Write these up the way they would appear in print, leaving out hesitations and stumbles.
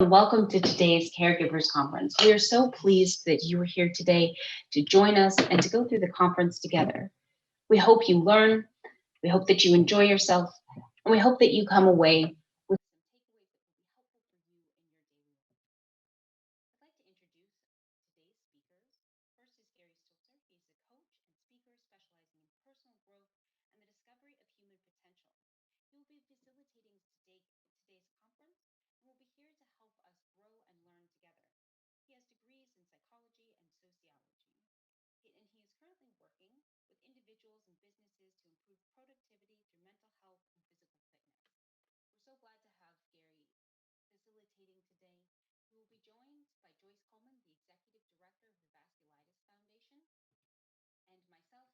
Welcome to today's Caregivers Conference. We are so pleased that you are here today to join us and to go through the conference together. We hope you learn, we hope that you enjoy yourself, and we hope that you come away with some takeaways that will be helpful for you in your daily life. I'd like to introduce today's speakers. First is Gary Stilter. He's a coach and speaker specializing in personal growth and the discovery of human potential. He will be facilitating today's conference and will be here to help us grow and learn together. He has degrees in psychology and sociology, and he is currently working with individuals and businesses to improve productivity through mental health and physical fitness. We're so glad to have Gary facilitating today. He will be joined by Joyce Coleman, the Executive Director of the Vasculitis Foundation, and myself,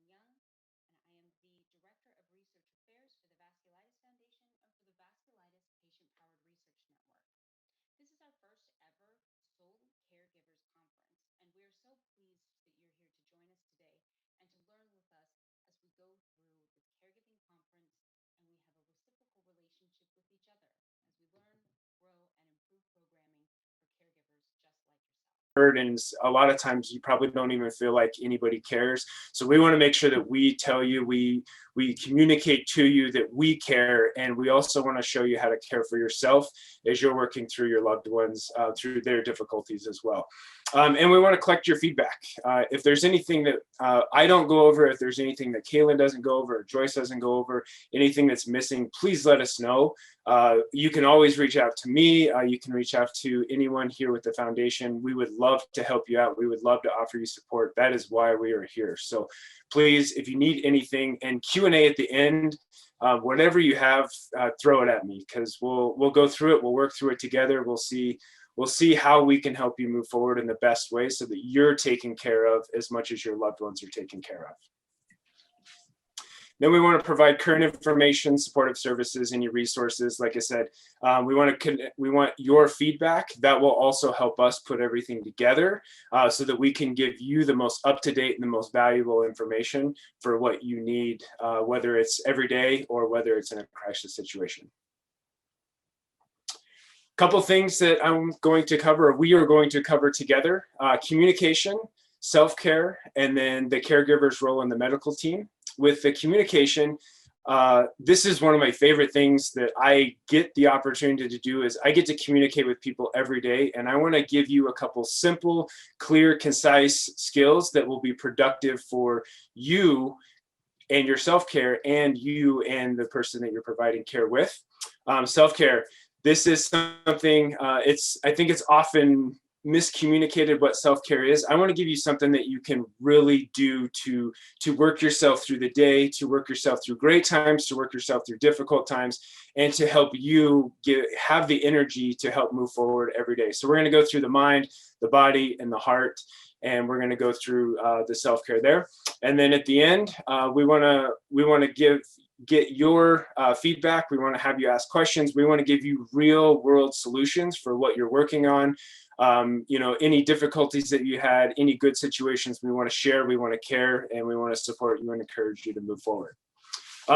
Kaylin Young, and I am the Director of Research Affairs for the Vasculitis Foundation and for the Vasculitis Patient-Powered Research Network. This is our first ever Solely Caregivers Conference, and we are so pleased that you're here to join us today and to learn with us as we go through the caregiving conference and we have a reciprocal relationship with each other as we learn, grow, and improve programming for caregivers just like yourself. And a lot of times you probably don't even feel like anybody cares. So we want to make sure that we tell you, we communicate to you that we care, and we also want to show you how to care for yourself as you're working through your loved ones through their difficulties as well. And we want to collect your feedback. If there's anything that I don't go over, if there's anything that Kaylin doesn't go over, or Joyce doesn't go over, anything that's missing, please let us know. You can always reach out to me. You can reach out to anyone here with the foundation. We would love to help you out. We would love to offer you support. That is why we are here. So please, if you need anything, and Q&A at the end, whatever you have, throw it at me, because we'll go through it. We'll work through it together. We'll see how we can help you move forward in the best way so that you're taken care of as much as your loved ones are taken care of. Then we want to provide current information, supportive services, and your resources. Like I said, we want your feedback. That will also help us put everything together so that we can give you the most up-to-date and the most valuable information for what you need, whether it's every day or whether it's in a crisis situation. Couple things that I'm going to cover, or we are going to cover together: communication, self-care, and then the caregiver's role in the medical team. With the communication, this is one of my favorite things that I get the opportunity to do, is I get to communicate with people every day, and I want to give you a couple simple, clear, concise skills that will be productive for you and your self-care, and you and the person that you're providing care with. Self-care. This is something, I think it's often miscommunicated what self-care is. I want to give you something that you can really do to work yourself through the day, to work yourself through great times, to work yourself through difficult times, and to help you have the energy to help move forward every day. So we're going to go through the mind, the body, and the heart, and we're going to go through the self-care there. And then at the end, we want to get your feedback. We want to have you ask questions. We want to give you real world solutions for what you're working on. Any difficulties that you had, any good situations, we want to share, we want to care, and we want to support you and encourage you to move forward.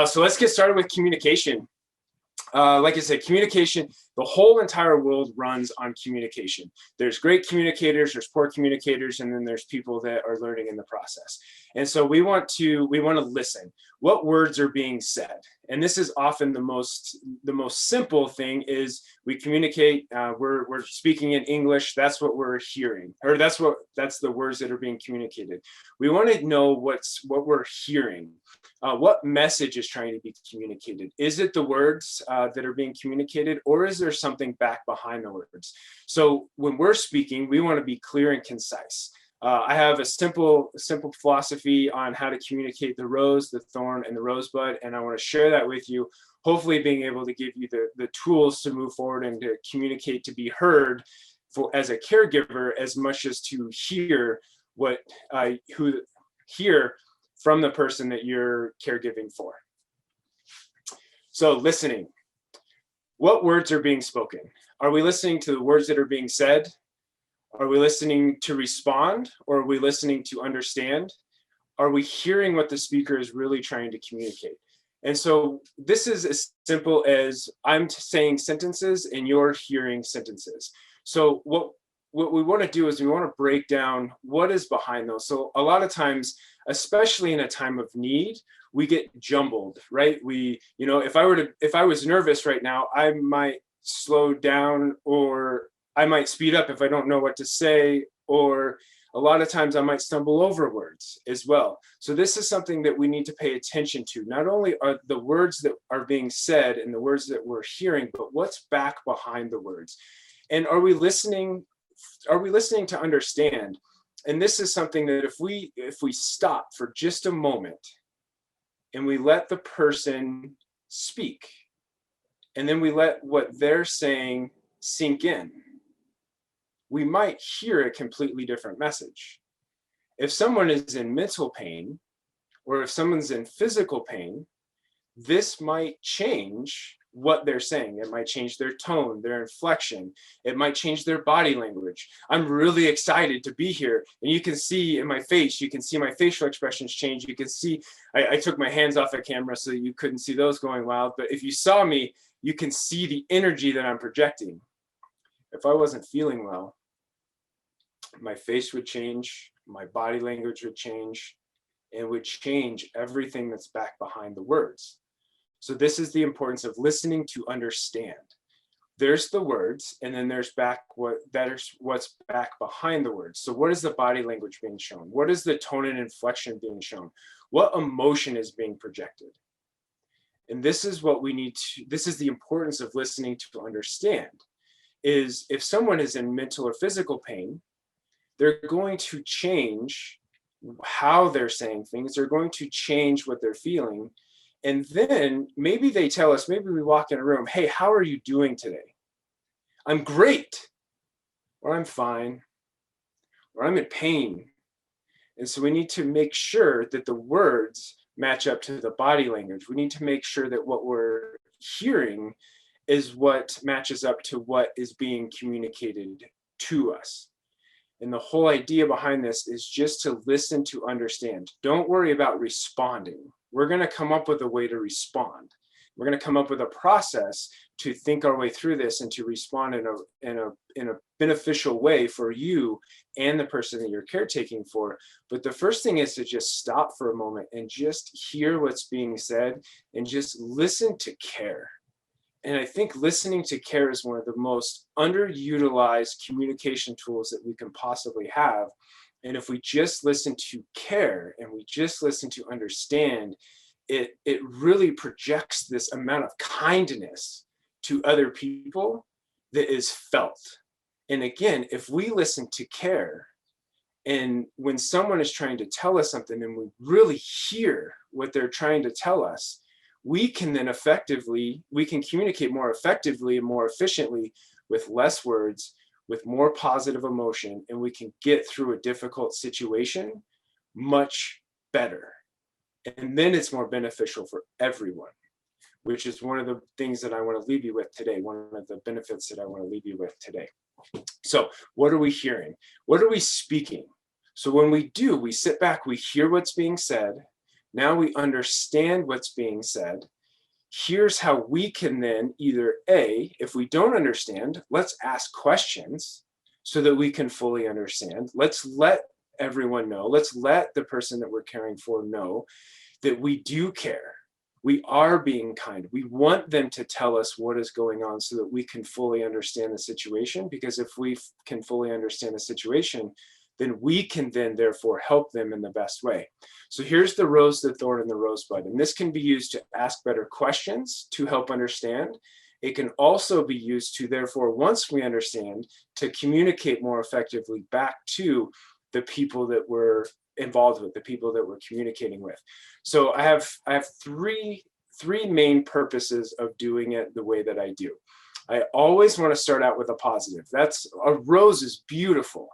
So let's get started with communication. Like I said, communication, the whole entire world runs on communication. There's great communicators, there's poor communicators, and then there's people that are learning in the process. And so we want to listen. What words are being said? And this is often the most simple thing is we communicate, we're speaking in English, that's what we're hearing, or that's the words that are being communicated. We want to know what we're hearing. What message is trying to be communicated? Is it the words that are being communicated, or is there something back behind the words? So when we're speaking, we want to be clear and concise. I have a simple philosophy on how to communicate the rose, the thorn, and the rosebud, and I want to share that with you, hopefully being able to give you the tools to move forward and to communicate, to be heard as a caregiver, as much as to hear hear from the person that you're caregiving for. So listening. What words are being spoken? Are we listening to the words that are being said? Are we listening to respond, or are we listening to understand? Are we hearing what the speaker is really trying to communicate? And so this is as simple as I'm saying sentences and you're hearing sentences. So what we want to do is we want to break down what is behind those. So a lot of times, especially in a time of need, we get jumbled, right? If I was nervous right now, I might slow down, or I might speed up if I don't know what to say, or a lot of times I might stumble over words as well. So this is something that we need to pay attention to. Not only are the words that are being said and the words that we're hearing, but what's back behind the words. And are we listening to understand? And this is something that if we stop for just a moment and we let the person speak, and then we let what they're saying sink in, we might hear a completely different message. If someone is in mental pain, or if someone's in physical pain, this might change what they're saying. It might change their tone, their inflection. It might change their body language. I'm really excited to be here. And you can see in my face, you can see my facial expressions change. You can see, I took my hands off the camera so that you couldn't see those going wild. But if you saw me, you can see the energy that I'm projecting. If I wasn't feeling well, my face would change, my body language would change, and would change everything that's back behind the words. So this is the importance of listening to understand. There's the words, and then there's what's back behind the words. So what is the body language being shown? What is the tone and inflection being shown? What emotion is being projected? And this is what we need to, this is the importance of listening to understand, is if someone is in mental or physical pain, they're going to change how they're saying things. They're going to change what they're feeling. And then maybe they tell us, maybe we walk in a room, hey, how are you doing today? I'm great, or I'm fine, or I'm in pain. And so we need to make sure that the words match up to the body language. We need to make sure that what we're hearing is what matches up to what is being communicated to us. And the whole idea behind this is just to listen to understand. Don't worry about responding. We're going to come up with a way to respond. We're going to come up with a process to think our way through this and to respond in a beneficial way for you and the person that you're caretaking for. But the first thing is to just stop for a moment and just hear what's being said and just listen to care. And I think listening to care is one of the most underutilized communication tools that we can possibly have. And if we just listen to care and we just listen to understand, it really projects this amount of kindness to other people that is felt. And again, if we listen to care, and when someone is trying to tell us something and we really hear what they're trying to tell us, we can then we can communicate more effectively and more efficiently with less words, with more positive emotion, and we can get through a difficult situation much better. And then it's more beneficial for everyone, which is one of the things that I want to leave you with today, one of the benefits that I want to leave you with today. So what are we hearing? What are we speaking? So when we do, we sit back, we hear what's being said. Now we understand what's being said. Here's how we can then either if we don't understand, let's ask questions so that we can fully understand. Let's let everyone know. Let's let the person that we're caring for know that we do care. We are being kind. We want them to tell us what is going on so that we can fully understand the situation. Because if we can fully understand the situation, then we can then therefore help them in the best way. So here's the rose, the thorn, and the rosebud. And this can be used to ask better questions to help understand. It can also be used to therefore, once we understand, to communicate more effectively back to the people that we're involved with, the people that we're communicating with. So I have three main purposes of doing it the way that I do. I always want to start out with a positive. A rose is beautiful.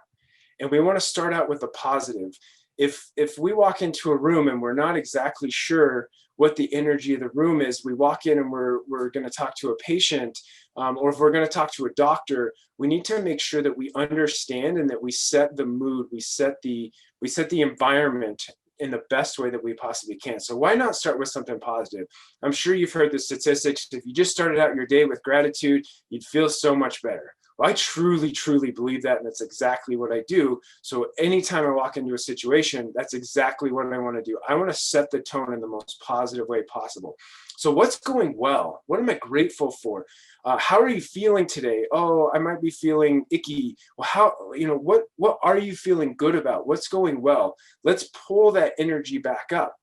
And we want to start out with a positive. If we walk into a room and we're not exactly sure what the energy of the room is, we walk in and we're going to talk to a patient, or if we're going to talk to a doctor, we need to make sure that we understand and that we set the mood, we set the environment in the best way that we possibly can. So why not start with something positive? I'm sure you've heard the statistics. If you just started out your day with gratitude, you'd feel so much better. Well, I truly, truly believe that, and that's exactly what I do. So anytime I walk into a situation, that's exactly what I want to do. I want to set the tone in the most positive way possible. So what's going well? What am I grateful for? How are you feeling today? Oh, I might be feeling icky. Well, what are you feeling good about? What's going well? Let's pull that energy back up.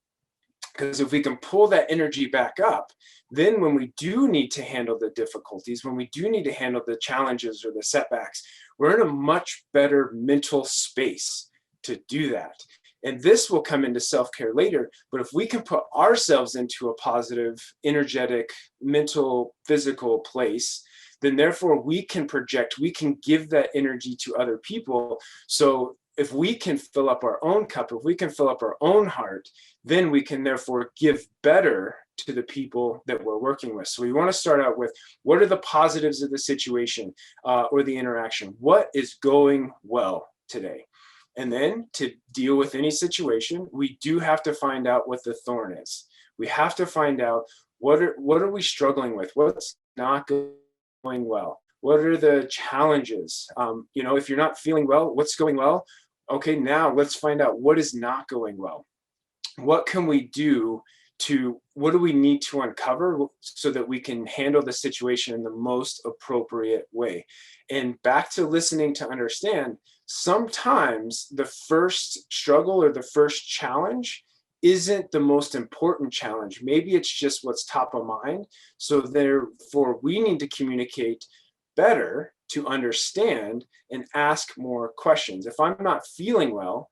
Because if we can pull that energy back up, then when we do need to handle the difficulties, when we do need to handle the challenges or the setbacks, we're in a much better mental space to do that. And this will come into self-care later, but if we can put ourselves into a positive, energetic, mental, physical place, then therefore we can project, we can give that energy to other people. So if we can fill up our own cup, if we can fill up our own heart, then we can therefore give better to the people that we're working with. So we want to start out with, what are the positives of the situation or the interaction? What is going well today? And then to deal with any situation, we do have to find out what the thorn is. We have to find out what are we struggling with? What's not going well? What are the challenges? If you're not feeling well, what's going well? Okay, now let's find out what is not going well. What can we do what do we need to uncover so that we can handle the situation in the most appropriate way? And back to listening to understand, sometimes the first struggle or the first challenge isn't the most important challenge. Maybe it's just what's top of mind. So therefore, we need to communicate better to understand and ask more questions. If I'm not feeling well,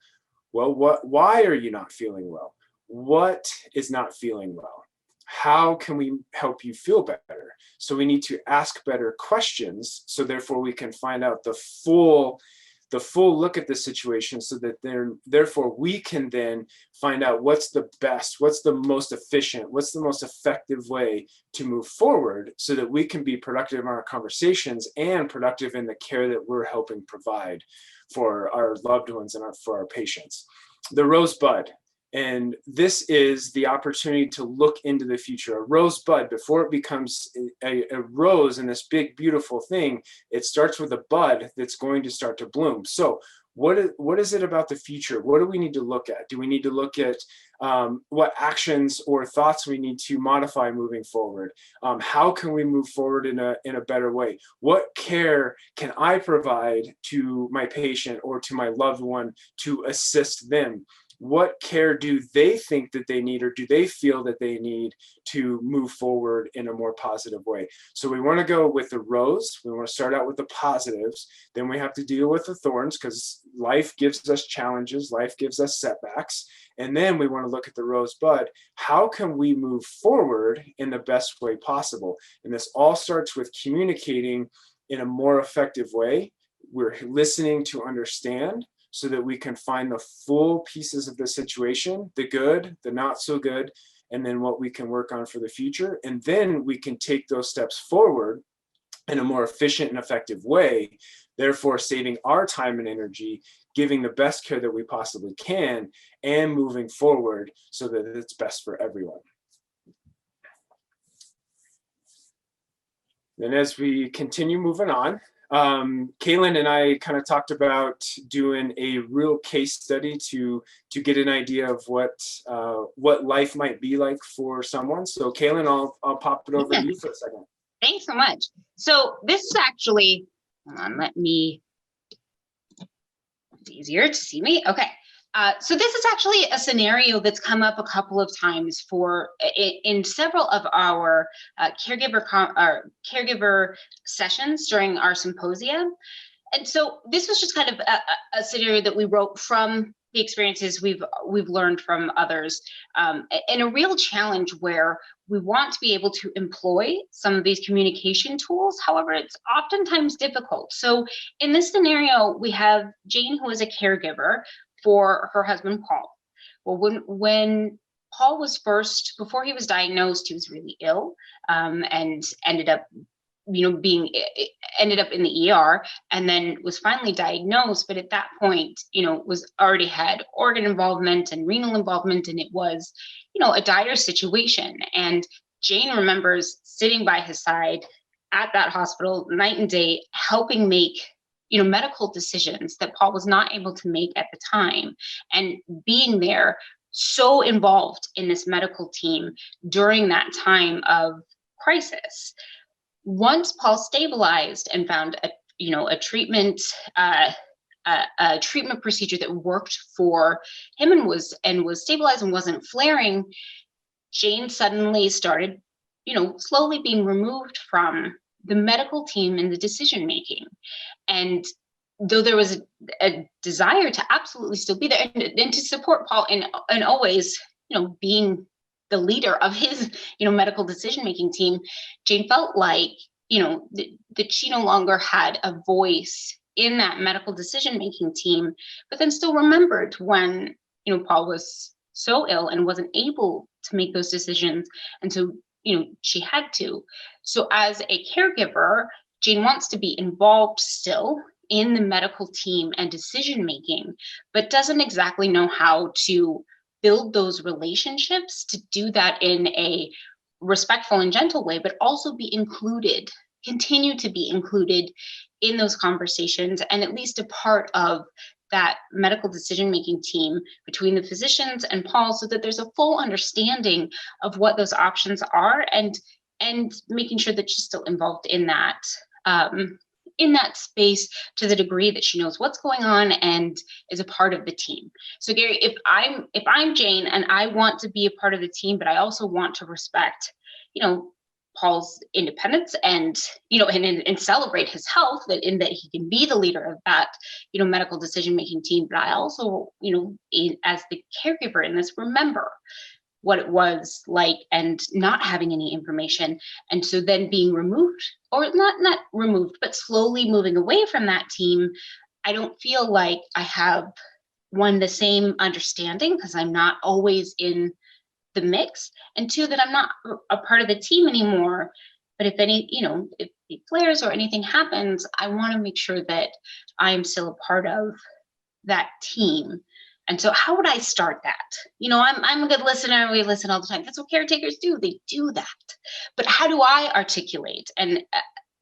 why are you not feeling well? What is not feeling well? How can we help you feel better? So we need to ask better questions. So therefore we can find out the full look at the situation, so that therefore we can then find out what's the best, what's the most efficient, what's the most effective way to move forward, so that we can be productive in our conversations and productive in the care that we're helping provide for our loved ones and for our patients. The rosebud. And this is the opportunity to look into the future. A rosebud, before it becomes a rose and this big, beautiful thing, it starts with a bud that's going to start to bloom. So what is it about the future? What do we need to look at? Do we need to look at what actions or thoughts we need to modify moving forward? How can we move forward in a better way? What care can I provide to my patient or to my loved one to assist them? What care do they think that they need, or do they feel that they need to move forward in a more positive way? So we want to go with the rose. We want to start out with the positives. Then we have to deal with the thorns, because life gives us challenges. Life gives us setbacks. And then we want to look at the rosebud. How can we move forward in the best way possible? And this all starts with communicating in a more effective way. We're listening to understand, so that we can find the full pieces of the situation, the good, the not so good, and then what we can work on for the future. And then we can take those steps forward in a more efficient and effective way, therefore saving our time and energy, giving the best care that we possibly can, and moving forward so that it's best for everyone. Then as we continue moving on, Kaylin and I kind of talked about doing a real case study to get an idea of what life might be like for someone. So Kaylin, I'll pop it over to you for a second. Thanks so much. So this is actually, hold on, it's easier to see me. Okay. So this is actually a scenario that's come up a couple of times in several of our caregiver sessions during our symposium. And so this was just kind of a scenario that we wrote from the experiences we've learned from others, and a real challenge where we want to be able to employ some of these communication tools. However, it's oftentimes difficult. So in this scenario, we have Jane, who is a caregiver for her husband, Paul. Well, when Paul was before he was diagnosed, he was really ill, and ended up being ended up in the ER and then was finally diagnosed. But at that point, was already had organ involvement and renal involvement, and it was, a dire situation. And Jane remembers sitting by his side at that hospital night and day, helping make, medical decisions that Paul was not able to make at the time, and being there so involved in this medical team during that time of crisis. Once Paul stabilized and found a treatment a treatment procedure that worked for him and was stabilized and wasn't flaring, Jane suddenly started, slowly being removed from the medical team and the decision making. And though there was a desire to absolutely still be there and to support Paul and always, being the leader of his, medical decision-making team, Jane felt like, that she no longer had a voice in that medical decision-making team, but then still remembered when, Paul was so ill and wasn't able to make those decisions. And so, she had to. So as a caregiver, Jane wants to be involved still in the medical team and decision-making, but doesn't exactly know how to build those relationships to do that in a respectful and gentle way, but also be included, continue to be included in those conversations, and at least a part of that medical decision-making team between the physicians and Paul, so that there's a full understanding of what those options are, and making sure that she's still involved in that space to the degree that she knows what's going on and is a part of the team. So Gary, if I'm Jane and I want to be a part of the team, but I also want to respect, Paul's independence and, and celebrate his health, that he can be the leader of that, medical decision-making team. But I also, as the caregiver in this, remember what it was like and not having any information. And so then being removed, or not removed, but slowly moving away from that team, I don't feel like I have, one, the same understanding because I'm not always in the mix, and two, that I'm not a part of the team anymore. But if if it flares or anything happens, I want to make sure that I'm still a part of that team. And so how would I start that? I'm a good listener. We listen all the time. That's what caretakers do. They do that. But how do I articulate and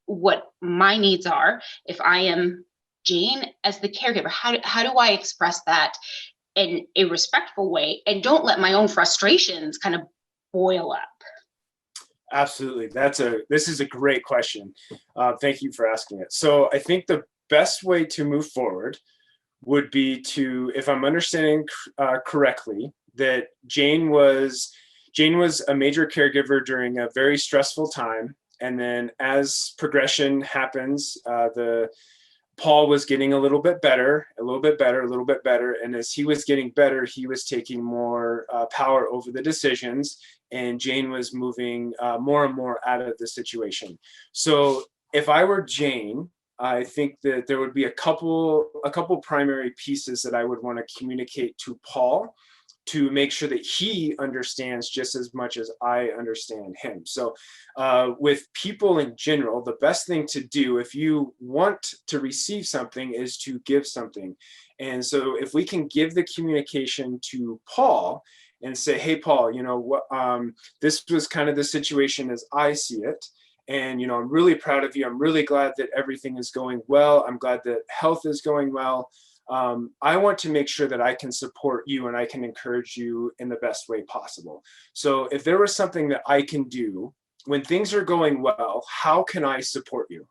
what my needs are if I am Jane as the caregiver? How do I express that in a respectful way and don't let my own frustrations kind of boil up? Absolutely. This is a great question. Thank you for asking it. So I think the best way to move forward would be to, if I'm understanding correctly, that Jane was a major caregiver during a very stressful time. And then as progression happens, Paul was getting a little bit better. And as he was getting better, he was taking more power over the decisions, and Jane was moving more and more out of the situation. So if I were Jane, I think that there would be a couple primary pieces that I would want to communicate to Paul to make sure that he understands just as much as I understand him. So with people in general, the best thing to do if you want to receive something is to give something. And so if we can give the communication to Paul and say, hey, Paul, this was kind of the situation as I see it. And, I'm really proud of you. I'm really glad that everything is going well. I'm glad that health is going well. I want to make sure that I can support you and I can encourage you in the best way possible. So if there was something that I can do when things are going well, how can I support you?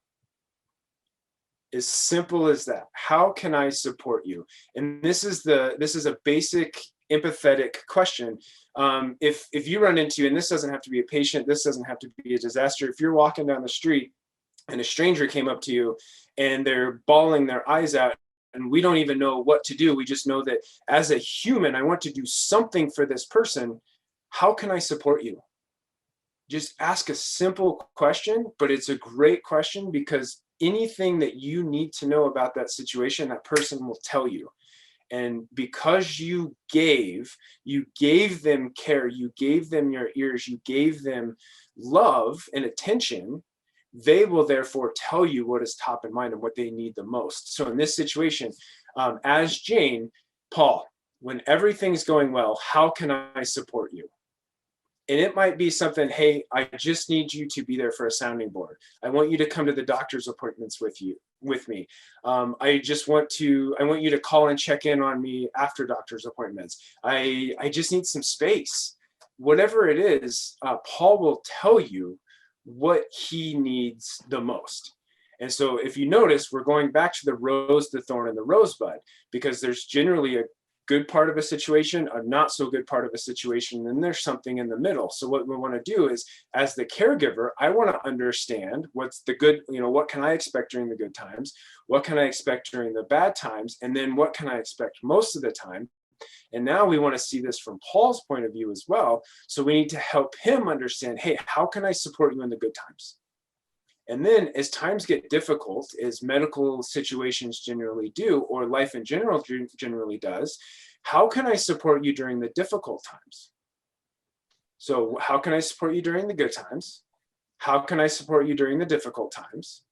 As simple as that. How can I support you? And this is a basic empathetic question. If you run into, and this doesn't have to be a patient, this doesn't have to be a disaster. If you're walking down the street and a stranger came up to you and they're bawling their eyes out, and we don't even know what to do. We just know that as a human, I want to do something for this person. How can I support you? Just ask a simple question, but it's a great question because anything that you need to know about that situation, that person will tell you. And because you gave them care, you gave them your ears, you gave them love and attention, they will therefore tell you what is top in mind and what they need the most. So in this situation, as Jane, Paul, when everything's going well, how can I support you? And it might be something, hey, I just need you to be there for a sounding board. I want you to come to the doctor's appointments with me. I want you to call and check in on me after doctor's appointments. I just need some space. Whatever it is, Paul will tell you what he needs the most. And so if you notice, we're going back to the rose, the thorn, and the rosebud, because there's generally a good part of a situation, a not so good part of a situation, and there's something in the middle. So what we want to do is, as the caregiver, I want to understand what's the good, what can I expect during the good times? What can I expect during the bad times? And then what can I expect most of the time? And now we want to see this from Paul's point of view as well. So we need to help him understand, hey, how can I support you in the good times? And then as times get difficult, as medical situations generally do, or life in general generally does, how can I support you during the difficult times? So how can I support you during the good times? How can I support you during the difficult times?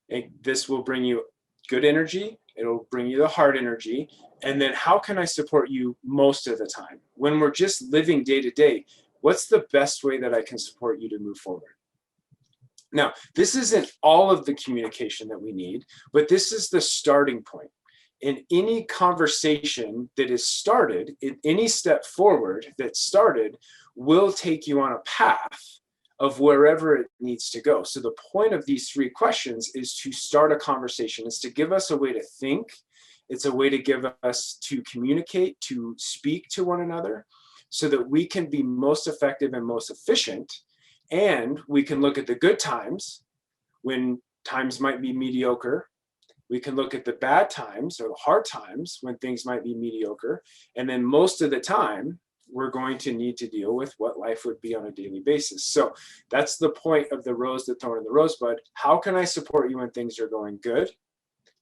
And this will bring you good energy. It'll bring you the hard energy. And then how can I support you most of the time? When we're just living day to day, what's the best way that I can support you to move forward? Now, this isn't all of the communication that we need, but this is the starting point. In any conversation that is started, in any step forward that's started, will take you on a path of wherever it needs to go. So the point of these 3 questions is to start a conversation. It's to give us a way to think. It's a way to give us to communicate, to speak to one another, so that we can be most effective and most efficient. And we can look at the good times when times might be mediocre. We can look at the bad times or the hard times when things might be mediocre. And then most of the time, we're going to need to deal with what life would be on a daily basis. So that's the point of the rose, the thorn, and the rosebud. How can I support you when things are going good?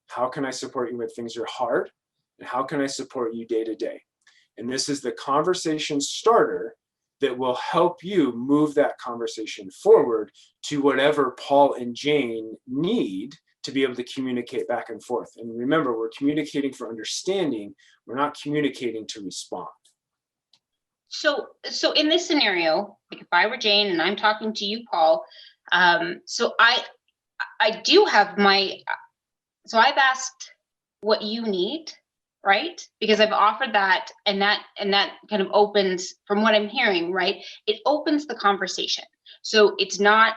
How can I support you when things are hard? And how can I support you day to day? And this is the conversation starter that will help you move that conversation forward to whatever Paul and Jane need to be able to communicate back and forth. And remember, we're communicating for understanding. We're not communicating to respond. So in this scenario, like if I were Jane and I'm talking to you, Paul, so I do have so I've asked what you need, right? Because I've offered that, and that kind of opens, from what I'm hearing, right? It opens the conversation. So it's not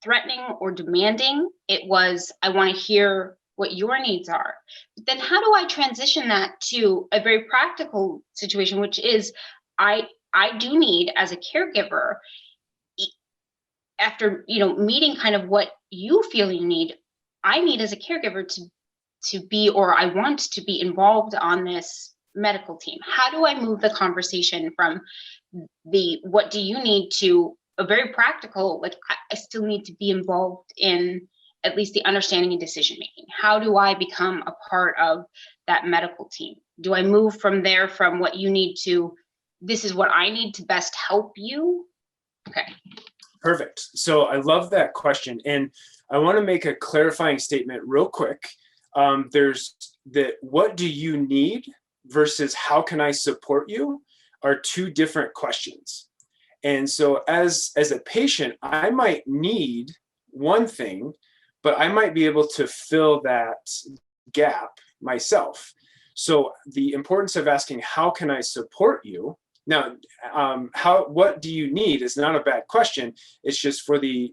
threatening or demanding. It was, I want to hear what your needs are. But then how do I transition that to a very practical situation, which is I do need, as a caregiver, after meeting kind of what you feel you need, I need as a caregiver to be, or I want to be involved on this medical team. How do I move the conversation from the what do you need to a very practical, like I still need to be involved in at least the understanding and decision making? How do I become a part of that medical team? Do I move from there, from what you need to this is what I need to best help you? Okay. Perfect. So I love that question. And I want to make a clarifying statement real quick. There's that what do you need versus how can I support you are 2 different questions. And so as a patient, I might need one thing, but I might be able to fill that gap myself. So the importance of asking, how can I support you? Now, what do you need is not a bad question. It's just for the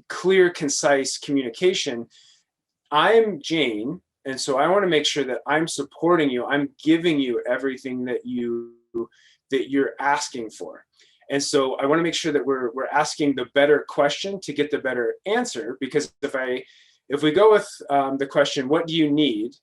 clear, concise communication. I'm Jane, and so I want to make sure that I'm supporting you. I'm giving you everything that you're asking for. And so I want to make sure that we're asking the better question to get the better answer. Because if we go with the question, what do you need?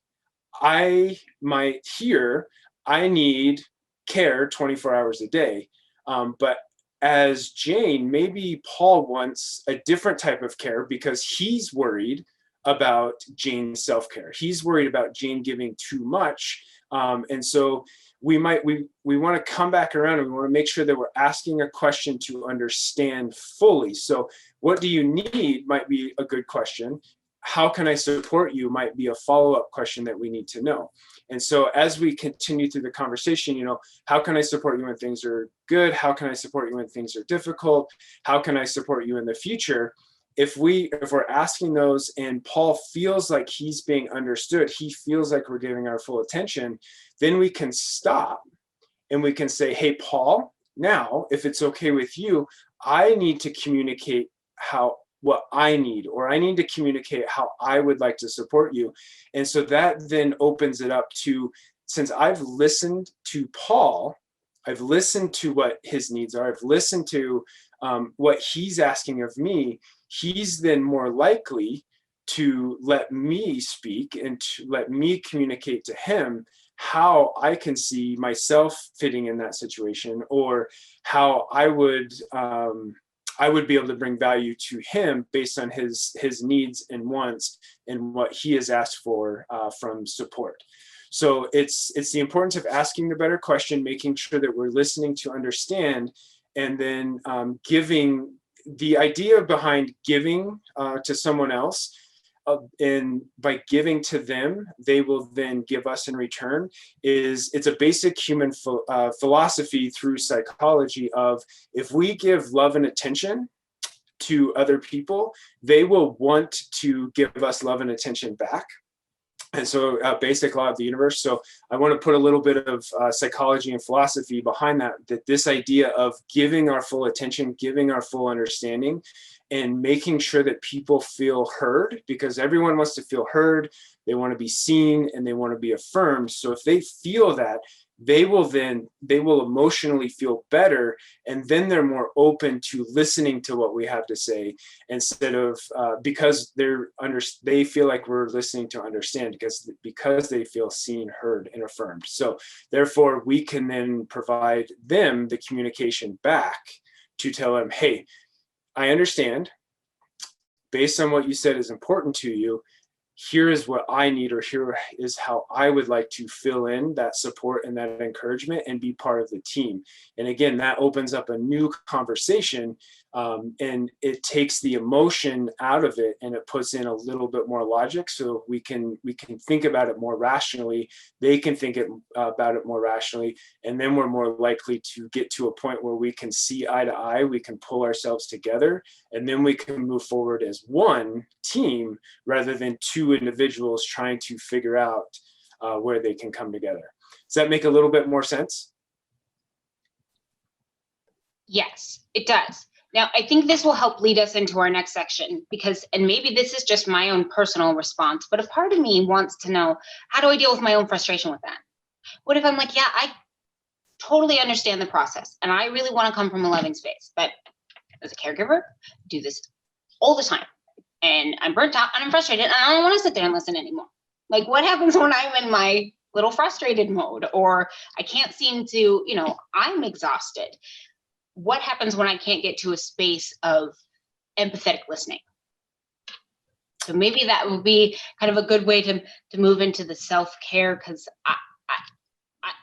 I might hear, I need care 24 hours a day. But as Jane, maybe Paul wants a different type of care because he's worried about Jane's self-care. He's worried about Jane giving too much. And so we want to come back around and we want to make sure that we're asking a question to understand fully. So What do you need might be a good question. How can I support you might be a follow-up question that we need to know. And so as we continue through the conversation, how can I support you when things are good? How can I support you when things are difficult? How can I support you in the future? If we're asking those and Paul feels like he's being understood, he feels like we're giving our full attention, then we can stop and we can say, hey, Paul, now, if it's okay with you, I need to communicate what I need, or I need to communicate how I would like to support you. And so that then opens it up to, since I've listened to Paul, I've listened to what his needs are, I've listened to what he's asking of me, he's then more likely to let me speak and to let me communicate to him how I can see myself fitting in that situation, or how I would be able to bring value to him based on his needs and wants and what he has asked for from support. So it's the importance of asking the better question, making sure that we're listening to understand, and then giving. The idea behind giving to someone else, and by giving to them, they will then give us in return, it's a basic human philosophy through psychology of, if we give love and attention to other people, they will want to give us love and attention back. And so basic law of the universe. So I want to put a little bit of psychology and philosophy behind that this idea of giving our full attention, giving our full understanding, and making sure that people feel heard, because everyone wants to feel heard. They want to be seen and they want to be affirmed. So if they feel that, they will emotionally feel better, and then they're more open to listening to what we have to say, instead of because they feel like we're listening to understand, because they feel seen, heard, and affirmed. So therefore we can then provide them the communication back to tell them, hey, I understand, based on what you said is important to you, here is what I need, or here is how I would like to fill in that support and that encouragement and be part of the team. And again, that opens up a new conversation, and it takes the emotion out of it, and it puts in a little bit more logic, so we can think about it more rationally. They can think about it more rationally, and then we're more likely to get to a point where we can see eye to eye, we can pull ourselves together, and then we can move forward as one team rather than two individuals trying to figure out where they can come together. Does that make a little bit more sense? Yes, it does. Now, I think this will help lead us into our next section, and maybe this is just my own personal response, but a part of me wants to know, how do I deal with my own frustration with that? What if I'm like, yeah, I totally understand the process, and I really want to come from a loving space, but as a caregiver, I do this all the time, and I'm burnt out and I'm frustrated, and I don't want to sit there and listen anymore. Like, what happens when I'm in my little frustrated mode, or I can't seem to, I'm exhausted? What happens when I can't get to a space of empathetic listening? So maybe that would be kind of a good way to move into the self-care, because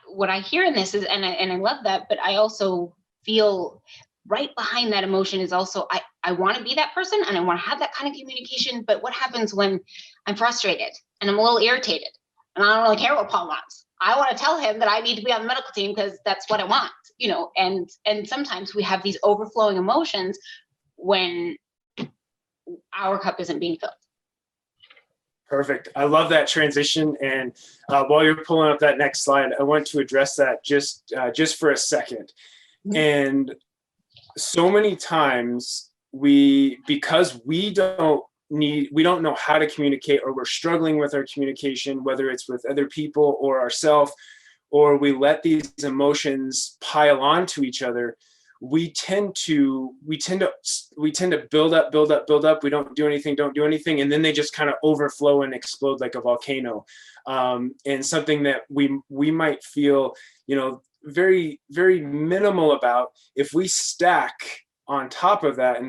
what I hear in this is, and I love that, but I also feel right behind that emotion is also, I want to be that person and I want to have that kind of communication, but what happens when I'm frustrated and I'm a little irritated and I don't really care what Paul wants? I want to tell him that I need to be on the medical team because that's what I want, and sometimes we have these overflowing emotions when our cup isn't being filled. Perfect. I love that transition. And while you're pulling up that next slide, I want to address that just for a second. Mm-hmm. And so many times because we don't know how to communicate, or we're struggling with our communication, whether it's with other people or ourselves, or we let these emotions pile on to each other, we tend to build up. We don't do anything. And then they just kind of overflow and explode like a volcano. And something that we might feel, very, very minimal about, if we stack on top of that,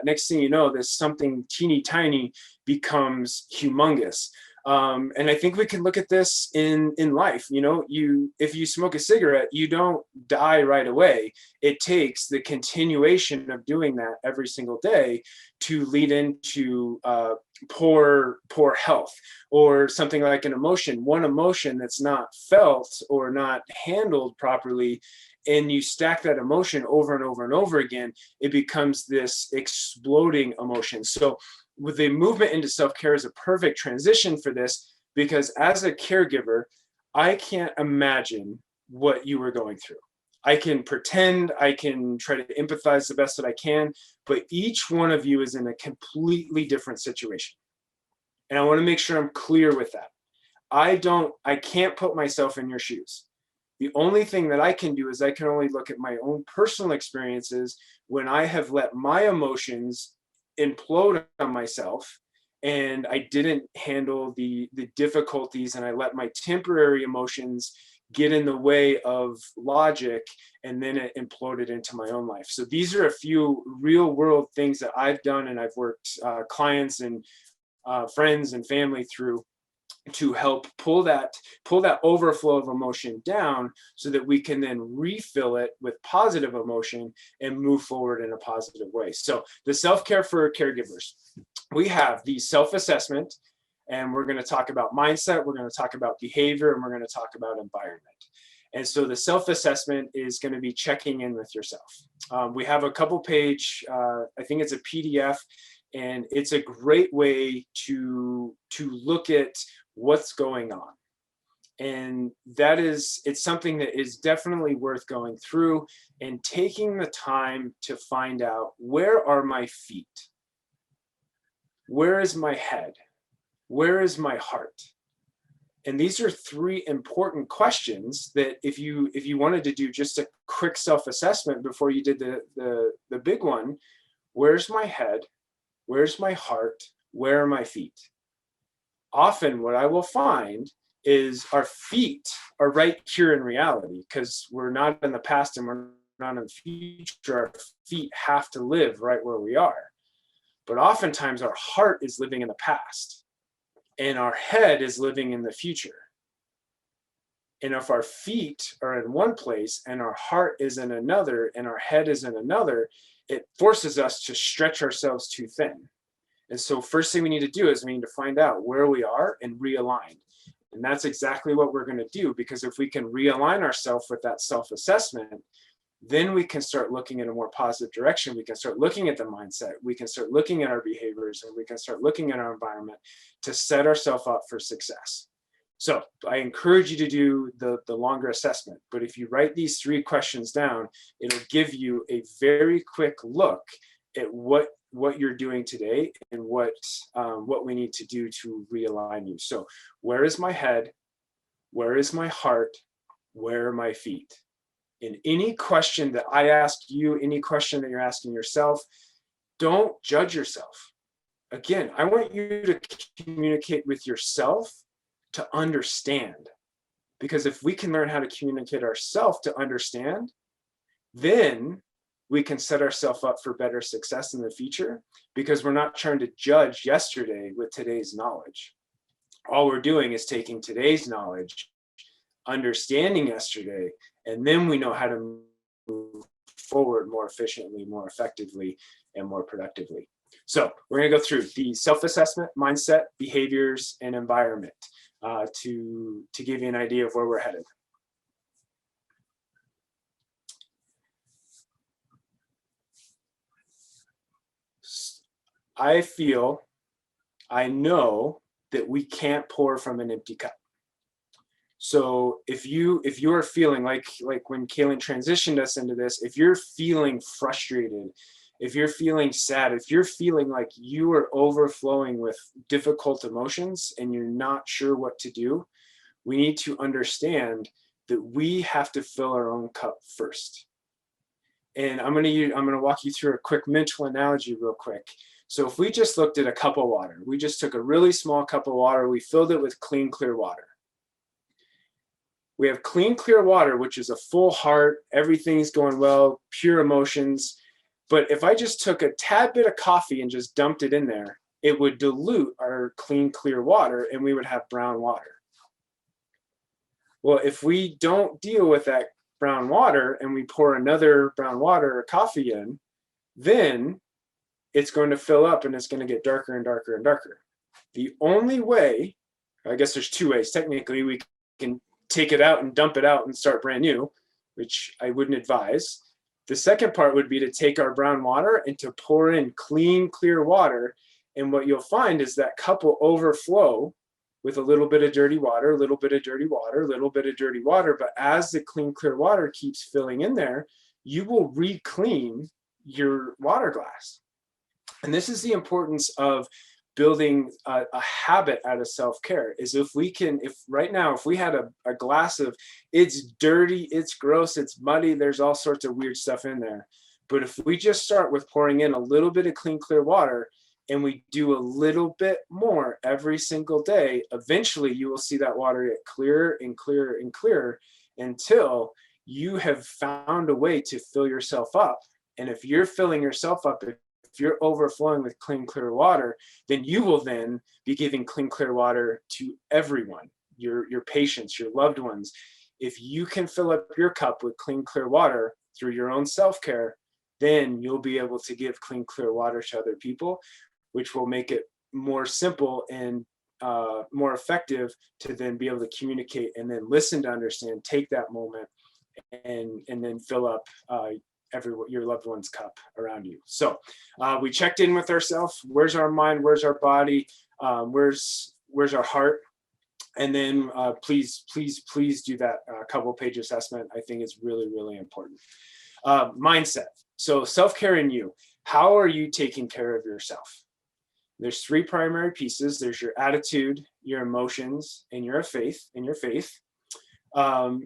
next thing you know, this something teeny tiny becomes humongous. And I think we can look at this in life. You know, if you smoke a cigarette, you don't die right away. It takes the continuation of doing that every single day to lead into poor health, or something like an emotion. One emotion that's not felt or not handled properly, and you stack that emotion over and over and over again, it becomes this exploding emotion. So with the movement into self-care is a perfect transition for this, because as a caregiver, I can't imagine what you were going through. I can pretend, I can try to empathize the best that I can, but each one of you is in a completely different situation. And I want to make sure I'm clear with that. I can't put myself in your shoes. The only thing that I can do is I can only look at my own personal experiences when I have let my emotions implode on myself, and I didn't handle the difficulties, and I let my temporary emotions get in the way of logic, and then it imploded into my own life. So these are a few real world things that I've done, and I've worked clients and friends and family through to help pull that overflow of emotion down, so that we can then refill it with positive emotion and move forward in a positive way. So the self-care for caregivers, we have the self-assessment, and we're going to talk about mindset, we're going to talk about behavior, and we're going to talk about environment. And so the self-assessment is going to be checking in with yourself. We have a couple page, I think it's a PDF, and it's a great way to look at what's going on. And it's something that is definitely worth going through and taking the time to find out, where are my feet? Where is my head? Where is my heart? And these are three important questions that if you wanted to do just a quick self-assessment before you did the big one, where's my head? Where's my heart? Where are my feet? Often what I will find is our feet are right here in reality, because we're not in the past and we're not in the future. Our feet have to live right where we are. But oftentimes our heart is living in the past and our head is living in the future. And if our feet are in one place and our heart is in another and our head is in another, it forces us to stretch ourselves too thin. And so first thing we need to do is we need to find out where we are and realign. And that's exactly what we're going to do, because if we can realign ourselves with that self-assessment, then we can start looking in a more positive direction. We can start looking at the mindset. We can start looking at our behaviors, and we can start looking at our environment to set ourselves up for success. So I encourage you to do the longer assessment. But if you write these three questions down, it'll give you a very quick look at what you're doing today and what we need to do to realign you. So where is my head? Where is my heart? Where are my feet? In any question that I ask you, any question that you're asking yourself, don't judge yourself. Again, I want you to communicate with yourself to understand. Because if we can learn how to communicate ourselves to understand, then we can set ourselves up for better success in the future, because we're not trying to judge yesterday with today's knowledge. All we're doing is taking today's knowledge, understanding yesterday, and then we know how to move forward more efficiently, more effectively, and more productively. So we're going to go through the self-assessment, mindset, behaviors, and environment to give you an idea of where we're headed. I know that we can't pour from an empty cup. So if you are feeling like when Kaylin transitioned us into this, if you're feeling frustrated, if you're feeling sad, if you're feeling like you are overflowing with difficult emotions and you're not sure what to do, we need to understand that we have to fill our own cup first. And I'm going to walk you through a quick mental analogy real quick. So if we just looked at a cup of water, we just took a really small cup of water, we filled it with clean, clear water. We have clean, clear water, which is a full heart, everything's going well, pure emotions. But if I just took a tad bit of coffee and just dumped it in there, it would dilute our clean, clear water, and we would have brown water. Well, if we don't deal with that brown water and we pour another brown water or coffee in, then it's going to fill up and it's going to get darker and darker and darker. The only way, I guess there's two ways. Technically, we can take it out and dump it out and start brand new, which I wouldn't advise. The second part would be to take our brown water and to pour in clean, clear water. And what you'll find is that cup will overflow with a little bit of dirty water, a little bit of dirty water, a little bit of dirty water. But as the clean, clear water keeps filling in there, you will re-clean your water glass. And this is the importance of building a habit out of self-care. Is if right now, if we had a glass of, it's dirty, it's gross, it's muddy, there's all sorts of weird stuff in there. But if we just start with pouring in a little bit of clean, clear water, and we do a little bit more every single day, eventually you will see that water get clearer and clearer and clearer until you have found a way to fill yourself up. And if you're filling yourself up, if you're overflowing with clean, clear water, then you will then be giving clean, clear water to everyone, your patients, your loved ones. If you can fill up your cup with clean, clear water through your own self-care, then you'll be able to give clean, clear water to other people, which will make it more simple and more effective to then be able to communicate and then listen to understand, take that moment and then fill up your loved one's cup around you. So we checked in with ourselves. Where's our mind? Where's our body? Where's our heart? And then please do that couple page assessment. I think it's really, really important. Mindset. So self-care in you. How are you taking care of yourself? There's three primary pieces. There's your attitude, your emotions, and your faith.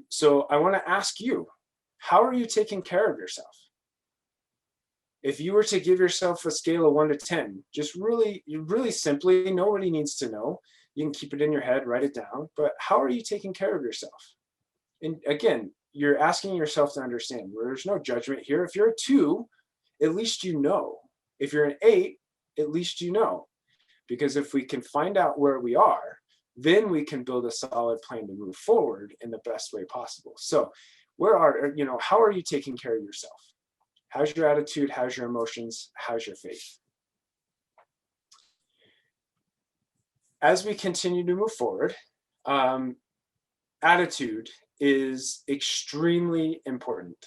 So I want to ask you, how are you taking care of yourself? If you were to give yourself a scale of 1 to 10, just really simply, nobody needs to know. You can keep it in your head, write it down. But how are you taking care of yourself? And again, you're asking yourself to understand. There's no judgment here. If you're a 2, at least you know. If you're an 8, at least you know. Because if we can find out where we are, then we can build a solid plan to move forward in the best way possible. So how are you taking care of yourself? How's your attitude? How's your emotions? How's your faith? As we continue to move forward, attitude is extremely important.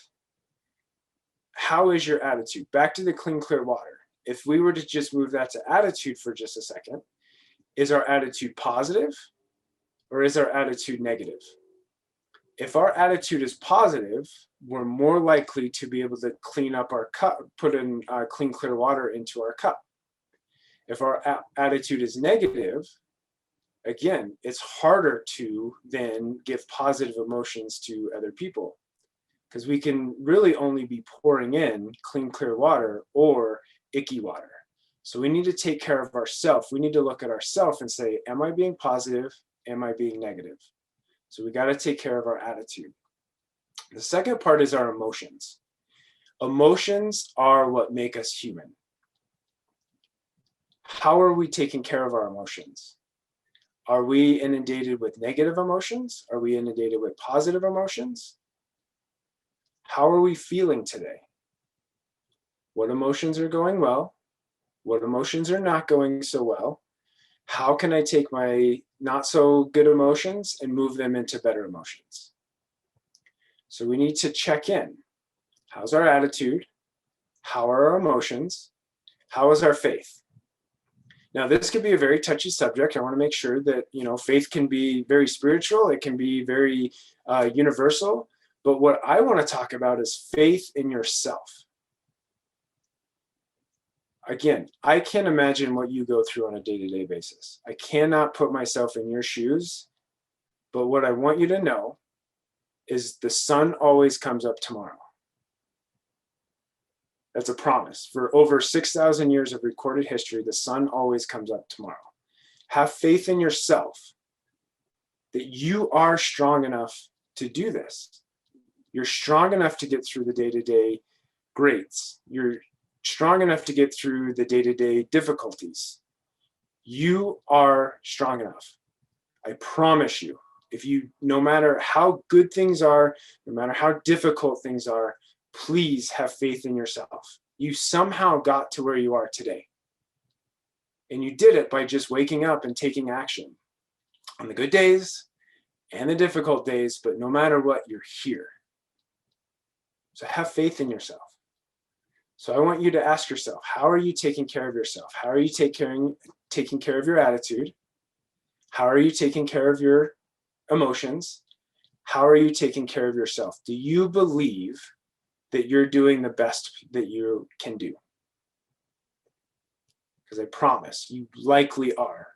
How is your attitude? Back to the clean, clear water. If we were to just move that to attitude for just a second, is our attitude positive or is our attitude negative? If our attitude is positive, we're more likely to be able to clean up our cup, put in clean, clear water into our cup. If our attitude is negative, again, it's harder to then give positive emotions to other people because we can really only be pouring in clean, clear water or icky water. So we need to take care of ourselves. We need to look at ourselves and say, am I being positive? Am I being negative? So we got to take care of our attitude. The second part is our emotions. Emotions are what make us human. How are we taking care of our emotions? Are we inundated with negative emotions? Are we inundated with positive emotions? How are we feeling today? What emotions are going well? What emotions are not going so well? How can I take my not so good emotions and move them into better emotions? So we need to check in. How's our attitude? How are our emotions? How is our faith? Now, this could be a very touchy subject. I want to make sure that, faith can be very spiritual. It can be very universal. But what I want to talk about is faith in yourself. Again, I can't imagine what you go through on a day-to-day basis. I cannot put myself in your shoes. But what I want you to know is the sun always comes up tomorrow. That's a promise. For over 6,000 years of recorded history, the sun always comes up tomorrow. Have faith in yourself that you are strong enough to do this. You're strong enough to get through the day-to-day greats. You're strong enough to get through the day-to-day difficulties. You are strong enough. I promise you. If you, no matter how good things are, no matter how difficult things are, please have faith in yourself. You somehow got to where you are today. And you did it by just waking up and taking action on the good days and the difficult days, but no matter what, you're here. So have faith in yourself. So I want you to ask yourself, how are you taking care of yourself? How are you taking care of your attitude? How are you taking care of your emotions? How are you taking care of yourself? Do you believe that you're doing the best that you can do? Because I promise you likely are,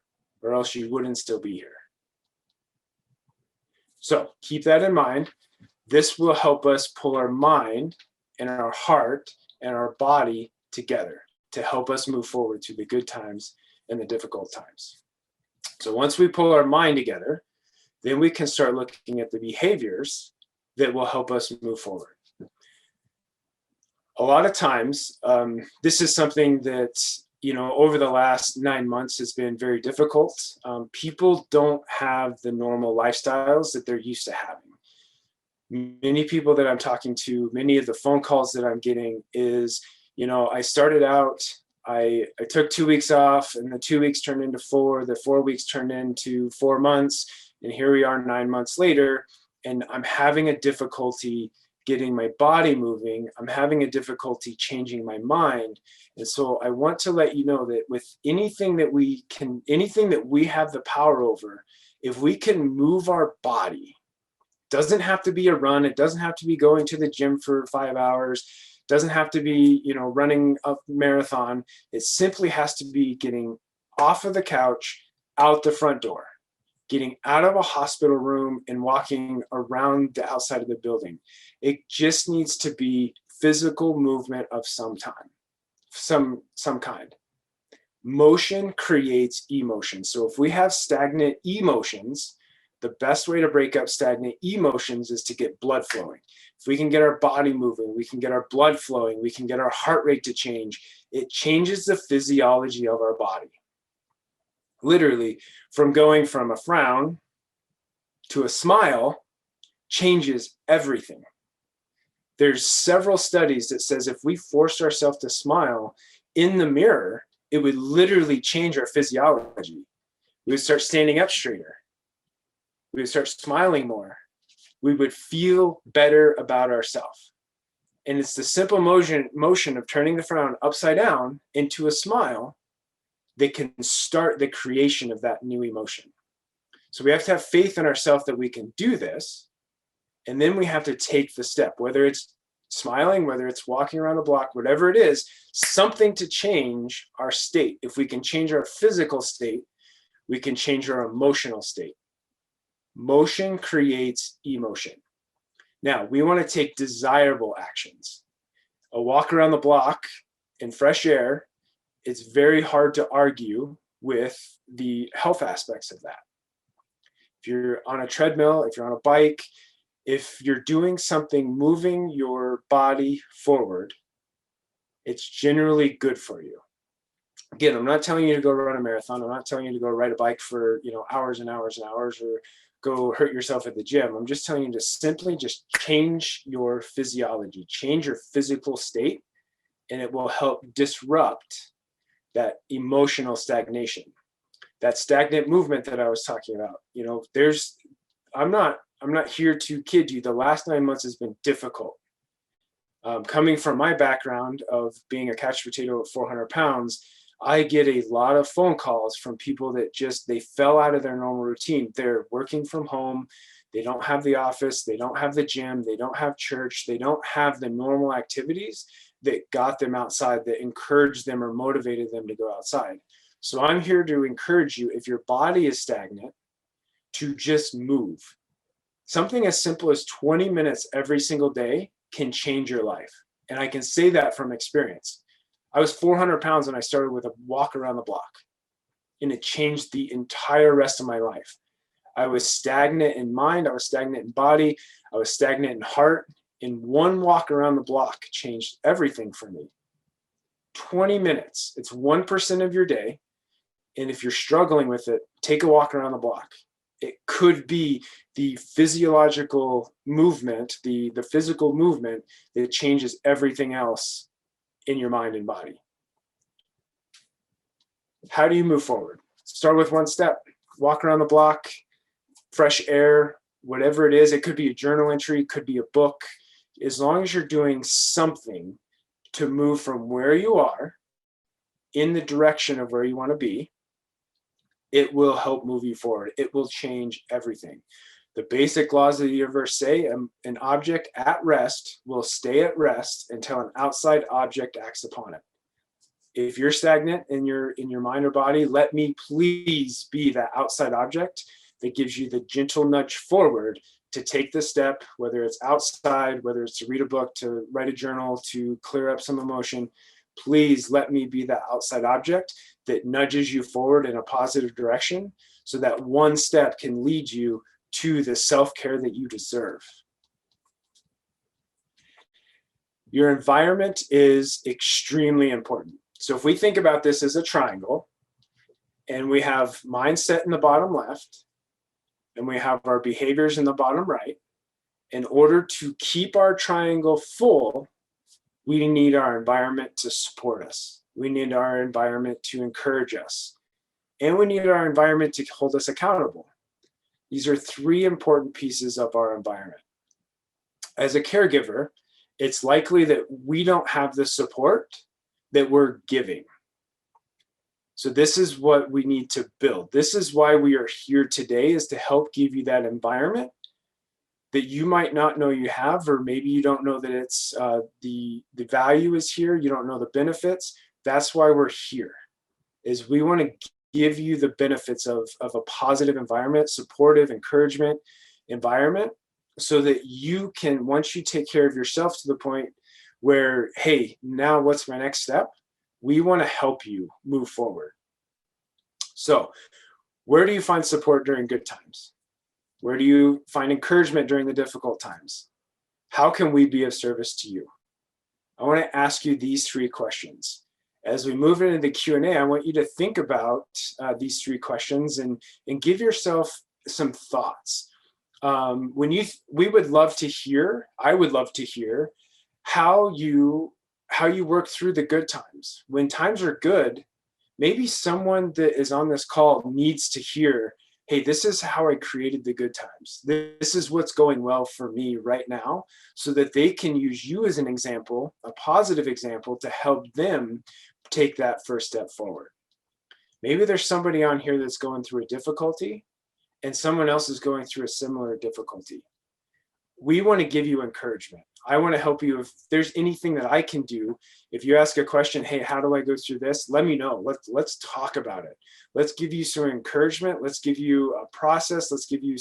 or else you wouldn't still be here. So keep that in mind. This will help us pull our mind and our heart and our body together to help us move forward through the good times and the difficult times. So once we pull our mind together, then we can start looking at the behaviors that will help us move forward. A lot of times, this is something that, over the last 9 months has been very difficult. People don't have the normal lifestyles that they're used to having. Many people that I'm talking to, many of the phone calls that I'm getting is, I started out, I took 2 weeks off, and the 2 weeks turned into 4, the 4 weeks turned into 4 months, and here we are 9 months later, and I'm having a difficulty getting my body moving. I'm having a difficulty changing my mind. And so I want to let you know that with anything that we have the power over, if we can move our body, doesn't have to be a run, it doesn't have to be going to the gym for 5 hours, doesn't have to be, running a marathon. It simply has to be getting off of the couch, out the front door, getting out of a hospital room and walking around the outside of the building. It just needs to be physical movement of some kind. Motion creates emotion. So if we have stagnant emotions, the best way to break up stagnant emotions is to get blood flowing. If we can get our body moving, we can get our blood flowing, we can get our heart rate to change. It changes the physiology of our body. Literally, from going from a frown to a smile changes everything. There's several studies that says if we forced ourselves to smile in the mirror, it would literally change our physiology. We would start standing up straighter. We would start smiling more. We would feel better about ourselves. And it's the simple motion of turning the frown upside down into a smile that can start the creation of that new emotion. So we have to have faith in ourselves that we can do this. And then we have to take the step, whether it's smiling, whether it's walking around the block, whatever it is, something to change our state. If we can change our physical state, we can change our emotional state. Motion creates emotion. Now, we want to take desirable actions. A walk around the block in fresh air, it's very hard to argue with the health aspects of that. If you're on a treadmill, if you're on a bike, if you're doing something moving your body forward, it's generally good for you. Again, I'm not telling you to go run a marathon. I'm not telling you to go ride a bike for hours and hours and hours, or go hurt yourself at the gym. I'm just telling you to simply just change your physiology, change your physical state, and it will help disrupt that emotional stagnation, that stagnant movement that I was talking about. I'm not here to kid you. The last 9 months has been difficult. Coming from my background of being a couch potato at 400 pounds, I get a lot of phone calls from people that they fell out of their normal routine. They're working from home. They don't have the office. They don't have the gym. They don't have church. They don't have the normal activities that got them outside, that encouraged them or motivated them to go outside. So I'm here to encourage you, if your body is stagnant, to just move. Something as simple as 20 minutes every single day can change your life. And I can say that from experience. I was 400 pounds when I started with a walk around the block, and it changed the entire rest of my life. I was stagnant in mind. I was stagnant in body. I was stagnant in heart. And one walk around the block changed everything for me. 20 minutes. It's 1% of your day. And if you're struggling with it, take a walk around the block. It could be the physiological movement, the physical movement that changes everything else in your mind and body. How do you move forward? Start with one step. Walk around the block, fresh air, whatever it is. It could be a journal entry, it could be a book. As long as you're doing something to move from where you are in the direction of where you want to be, it will help move you forward. It will change everything. The basic laws of the universe say an object at rest will stay at rest until an outside object acts upon it. If you're stagnant in your mind or body, let me please be that outside object that gives you the gentle nudge forward to take the step, whether it's outside, whether it's to read a book, to write a journal, to clear up some emotion. Please let me be that outside object that nudges you forward in a positive direction so that one step can lead you to the self-care that you deserve. Your environment is extremely important. So if we think about this as a triangle, and we have mindset in the bottom left, and we have our behaviors in the bottom right, in order to keep our triangle full, we need our environment to support us. We need our environment to encourage us. And we need our environment to hold us accountable. These are three important pieces of our environment. As a caregiver, it's likely that we don't have the support that we're giving. So this is what we need to build. This is why we are here today, is to help give you that environment that you might not know you have, or maybe you don't know that it's the value is here. You don't know the benefits. That's why we're here, is we want to give you the benefits of a positive environment, supportive encouragement environment, so that you can, once you take care of yourself to the point where, hey, now what's my next step? We want to help you move forward. So where do you find support during good times? Where do you find encouragement during the difficult times? How can we be of service to you? I want to ask you these three questions. As we move into the Q&A, I want you to think about these three questions and give yourself some thoughts. We would love to hear, I would love to hear how you work through the good times. When times are good, maybe someone that is on this call needs to hear, hey, this is how I created the good times. This is what's going well for me right now, so that they can use you as an example, a positive example, to help them take that first step forward. Maybe there's somebody on here that's going through a difficulty and someone else is going through a similar difficulty. We want to give you encouragement. I want to help you. If there's anything that I can do, if you ask a question, hey, how do I go through this? Let me know. Let's talk about it. Let's give you some encouragement. Let's give you a process. Let's give you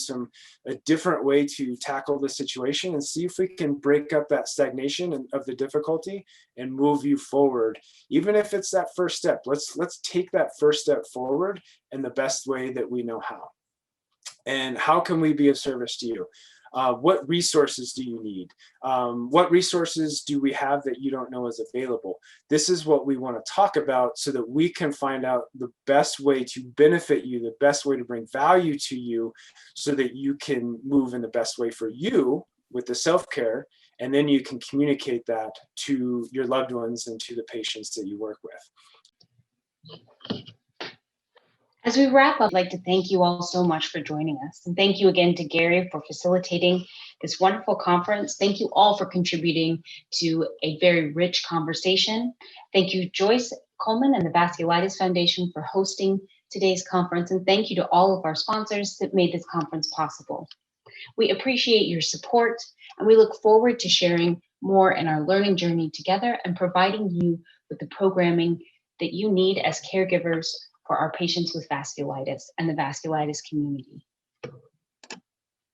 a different way to tackle the situation, and see if we can break up that stagnation of the difficulty and move you forward. Even if it's that first step, let's take that first step forward in the best way that we know how. And how can we be of service to you? What resources do you need? What resources do we have that you don't know is available? This is what we want to talk about, so that we can find out the best way to benefit you, the best way to bring value to you, so that you can move in the best way for you with the self-care, and then you can communicate that to your loved ones and to the patients that you work with. As we wrap up, I'd like to thank you all so much for joining us. And thank you again to Gary for facilitating this wonderful conference. Thank you all for contributing to a very rich conversation. Thank you, Joyce Coleman and the Vasculitis Foundation, for hosting today's conference. And thank you to all of our sponsors that made this conference possible. We appreciate your support, and we look forward to sharing more in our learning journey together and providing you with the programming that you need as caregivers for our patients with vasculitis and the vasculitis community.